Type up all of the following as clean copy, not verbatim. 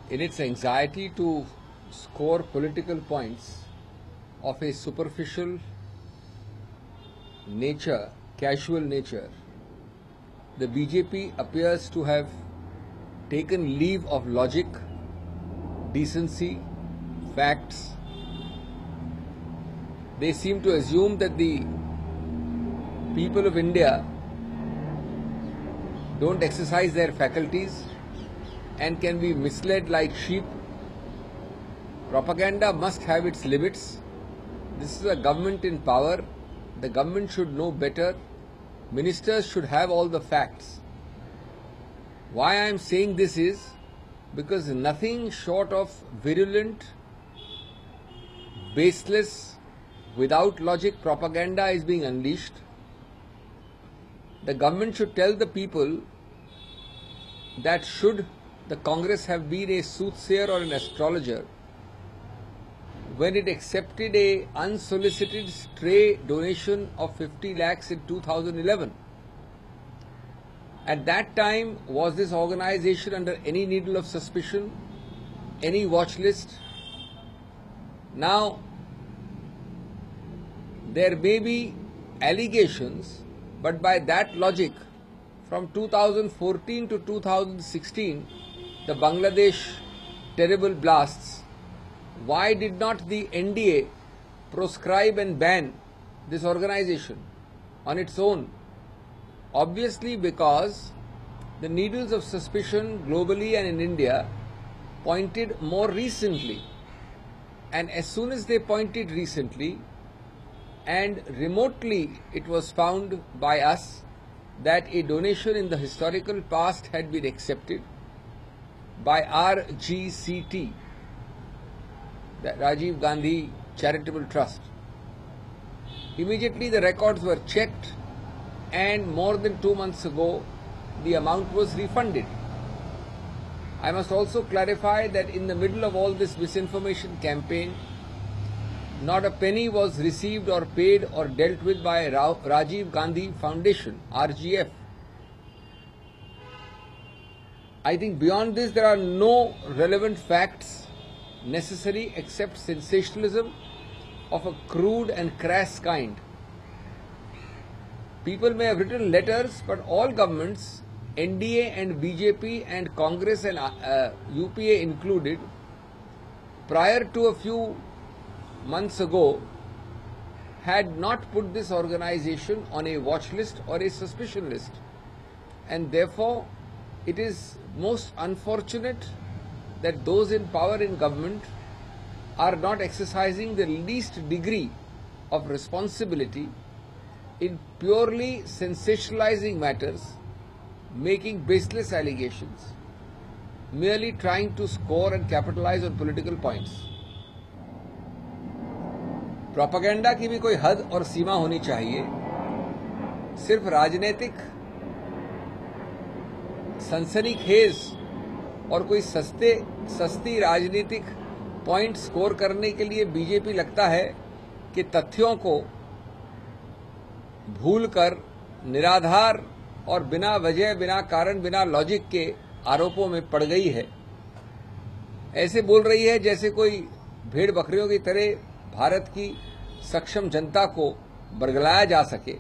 in its anxiety to score political points of a superficial nature, casual nature, the BJP appears to have taken leave of logic, decency, facts. They seem to assume that the people of India don't exercise their faculties and can be misled like sheep. Propaganda must have its limits. This is a government in power. The government should know better. Ministers should have all the facts. Why I am saying this is because nothing short of virulent, baseless, without logic propaganda is being unleashed. The government should tell the people that should the Congress have been a soothsayer or an astrologer, when it accepted a unsolicited stray donation of 50 lakhs in 2011. At that time, was this organization under any needle of suspicion, any watch list? Now, there may be allegations, but by that logic, from 2014 to 2016, the Bangladesh terrible blasts, why did not the NDA proscribe and ban this organization on its own? Obviously because the needles of suspicion globally and in India pointed more recently. And as soon as they pointed recently, and remotely it was found by us that a donation in the historical past had been accepted by RGCT, the Rajiv Gandhi Charitable Trust. Immediately the records were checked, and more than 2 months ago the amount was refunded. I must also clarify that in the middle of all this misinformation campaign, not a penny was received or paid or dealt with by Rajiv Gandhi Foundation, RGF. I think beyond this there are no relevant facts necessary except sensationalism of a crude and crass kind. People may have written letters, but all governments, NDA and BJP and Congress and UPA included, prior to a few months ago, had not put this organization on a watch list or a suspicion list. And therefore, it is most unfortunate that those in power in government are not exercising the least degree of responsibility in purely sensationalizing matters, making baseless allegations, merely trying to score and capitalize on political points. Propaganda की भी कोई हद और सीमा होनी चाहिए. सिर्फ राजनीतिक सनसनीखेज और कोई सस्ती राजनीतिक पॉइंट स्कोर करने के लिए बीजेपी लगता है कि तथ्यों को भूलकर निराधार और बिना वजह, बिना कारण, बिना लॉजिक के आरोपों में पड़ गई है. ऐसे बोल रही है जैसे कोई भेड़ बकरियों की तरह भारत की सक्षम जनता को बरगलाया जा सके.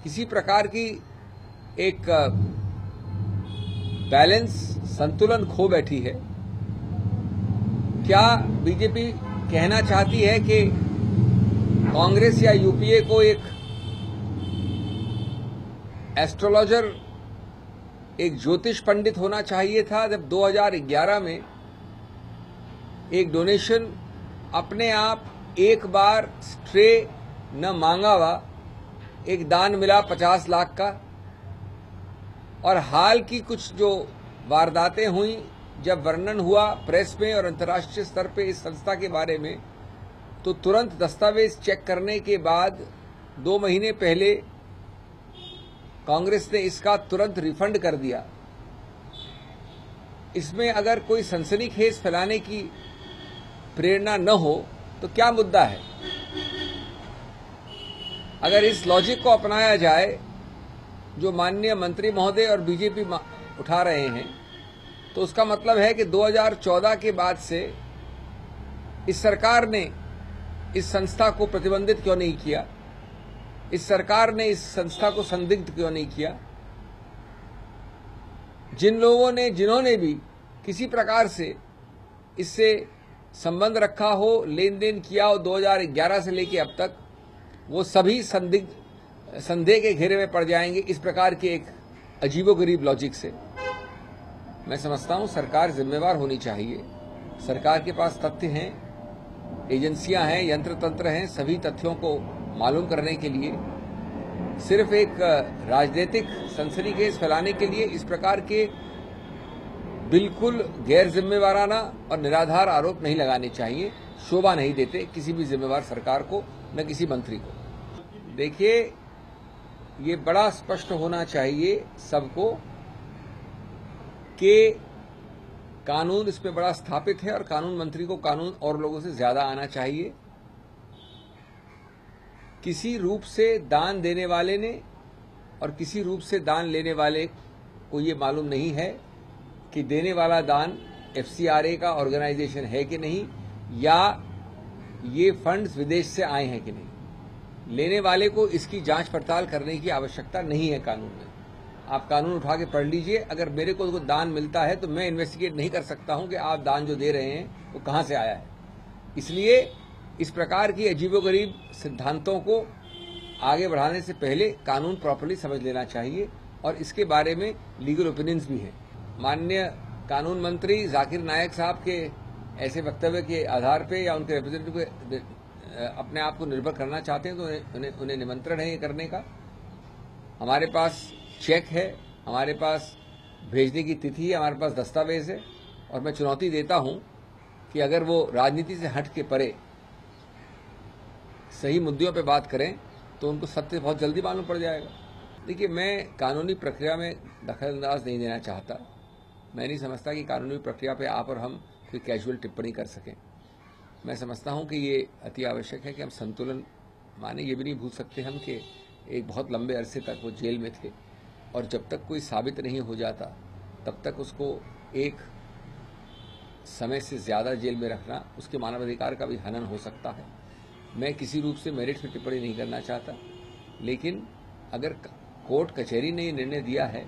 किसी प्रकार की एक बैलेंस, संतुलन खो बैठी है. क्या बीजेपी कहना चाहती है कि कांग्रेस या यूपीए को एक एस्ट्रोलॉजर, एक ज्योतिष पंडित होना चाहिए था जब 2011 में एक डोनेशन अपने आप एक बार स्ट्रे न मांगा हुआ एक दान मिला 50 लाख का? और हाल की कुछ जो वारदातें हुई, जब वर्णन हुआ प्रेस में और अंतर्राष्ट्रीय स्तर पे इस संस्था के बारे में, तो तुरंत दस्तावेज चेक करने के बाद 2 महीने पहले कांग्रेस ने इसका तुरंत रिफंड कर दिया. इसमें अगर कोई सनसनीखेज फैलाने की प्रेरणा न हो तो क्या मुद्दा है? अगर इस लॉजिक को अपनाया जाए जो माननीय मंत्री महोदय और बीजेपी उठा रहे हैं, तो उसका मतलब है कि 2014 के बाद से इस सरकार ने इस संस्था को प्रतिबंधित क्यों नहीं किया, इस सरकार ने इस संस्था को संदिग्ध क्यों नहीं किया। जिन्होंने भी किसी प्रकार से इससे संबंध रखा हो, लेन देन किया हो 2011 से लेकर अब तक, वो सभी संदेह के घेरे में पड़ जाएंगे इस प्रकार के एक अजीबोगरीब लॉजिक से। मैं समझता हूं सरकार जिम्मेवार होनी चाहिए। सरकार के पास तथ्य हैं, एजेंसियां हैं, यंत्र तंत्र हैं, सभी तथ्यों को मालूम करने के लिए सिर्फ एक राजनीतिक सनसनीखेज फैलाने के लिए इस प्रकार के बिल्कुल गैर जिम्मेवाराना और निराधार आरोप नहीं लगाने चाहिए। शोभा नहीं देते किसी भी जिम्मेवार सरकार को, न किसी मंत्री को। देखिए, ये बड़ा स्पष्ट होना चाहिए सबको कि कानून इसमें बड़ा स्थापित है और कानून मंत्री को कानून और लोगों से ज्यादा आना चाहिए। किसी रूप से दान देने वाले ने और किसी रूप से दान लेने वाले को ये मालूम नहीं है कि देने वाला दान एफसीआरए का ऑर्गेनाइजेशन है कि नहीं, या ये फंड्स विदेश से आए हैं कि नहीं। लेने वाले को इसकी जांच पड़ताल करने की आवश्यकता नहीं है कानून में। आप कानून उठा के पढ़ लीजिए। अगर मेरे को दान मिलता है तो मैं इन्वेस्टिगेट नहीं कर सकता हूं कि आप दान जो दे रहे हैं वो कहां से आया है। इसलिए इस प्रकार की अजीबोगरीब सिद्धांतों को आगे बढ़ाने से पहले कानून प्रॉपर्ली समझ लेना चाहिए और इसके बारे में लीगल ओपिनियंस भी हैं। माननीय कानून मंत्री जाकिर नायक साहब के ऐसे वक्तव्य के आधार पे या उनके रिप्रेजेंटेटिव अपने आप को निर्भर करना चाहते हैं तो उन्हें निमंत्रण है ये करने का। हमारे पास चेक है, हमारे पास भेजने की तिथि है, हमारे पास दस्तावेज है और मैं चुनौती देता हूं कि अगर वो राजनीति से हट के परे सही मुद्दों पे बात करें तो उनको सत्य बहुत जल्दी मालूम पड़ जाएगा। देखिए, मैं कानूनी प्रक्रिया में दखलअंदाज नहीं देना चाहता। मैं नहीं समझता कि कानूनी प्रक्रिया पे आप और हम कोई कैजुअल टिप्पणी कर सकें। मैं समझता हूं कि ये अति आवश्यक है कि हम संतुलन माने। ये भी नहीं भूल सकते हम कि एक बहुत लंबे अरसे तक वो जेल में थे और जब तक कोई साबित नहीं हो जाता तब तक उसको एक समय से ज्यादा जेल में रखना उसके मानवाधिकार का भी हनन हो सकता है। मैं किसी रूप से मेरिट पे टिप्पणी नहीं करना चाहता, लेकिन अगर कोर्ट कचहरी ने ये निर्णय दिया है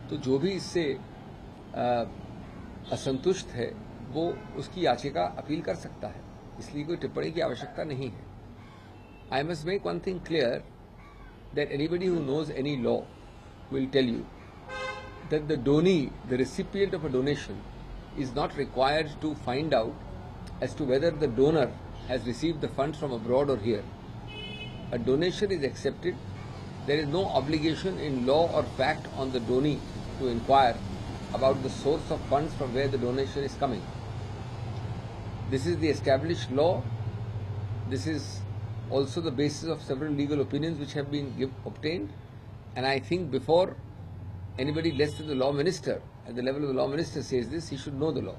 तो जो भी इससे असंतुष्ट है वो उसकी याचिका अपील कर सकता है। इसलिए कोई टिप्पणी की आवश्यकता नहीं है। I must make one thing clear that anybody who knows any law will tell you that the donee, the recipient of a donation, is not required to find out as to whether the donor has received the funds from abroad or here. A donation is accepted. There is no obligation in law or fact on the donee to inquire about the source of funds from where the donation is coming. This is the established law. This is also the basis of several legal opinions which have been obtained, and I think before anybody less than the law minister, at the level of the law minister says this, he should know the law.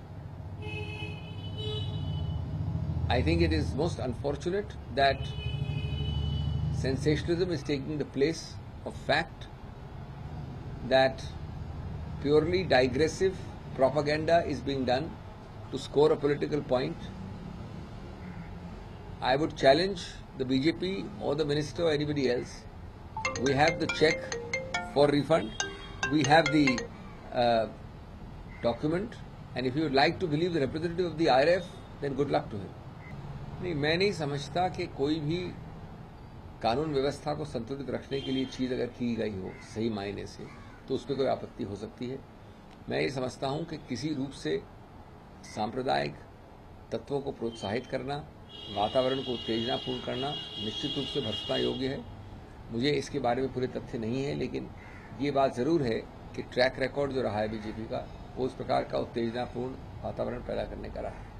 I think it is most unfortunate that sensationalism is taking the place of fact, that purely digressive propaganda is being done to score a political point. I would challenge the BJP or the minister or anybody else. We have the check for refund. We have the document, and if you would like to believe the representative of the IRF, then good luck to him. नहीं, मैं नहीं समझता कि कोई भी कानून व्यवस्था को संतुलित रखने के लिए चीज अगर की गई हो सही मायने से तो उस पर कोई आपत्ति हो सकती है। मैं ये समझता हूं कि किसी रूप से सांप्रदायिक तत्वों को प्रोत्साहित करना, वातावरण को उत्तेजनापूर्ण करना निश्चित रूप से भर्त्सना योग्य है। मुझे इसके बारे में पूरे तथ्य नहीं है, लेकिन ये बात जरूर है कि ट्रैक रिकॉर्ड जो रहा है बीजेपी का वो उस प्रकार का उत्तेजनापूर्ण वातावरण पैदा करने का रहा है।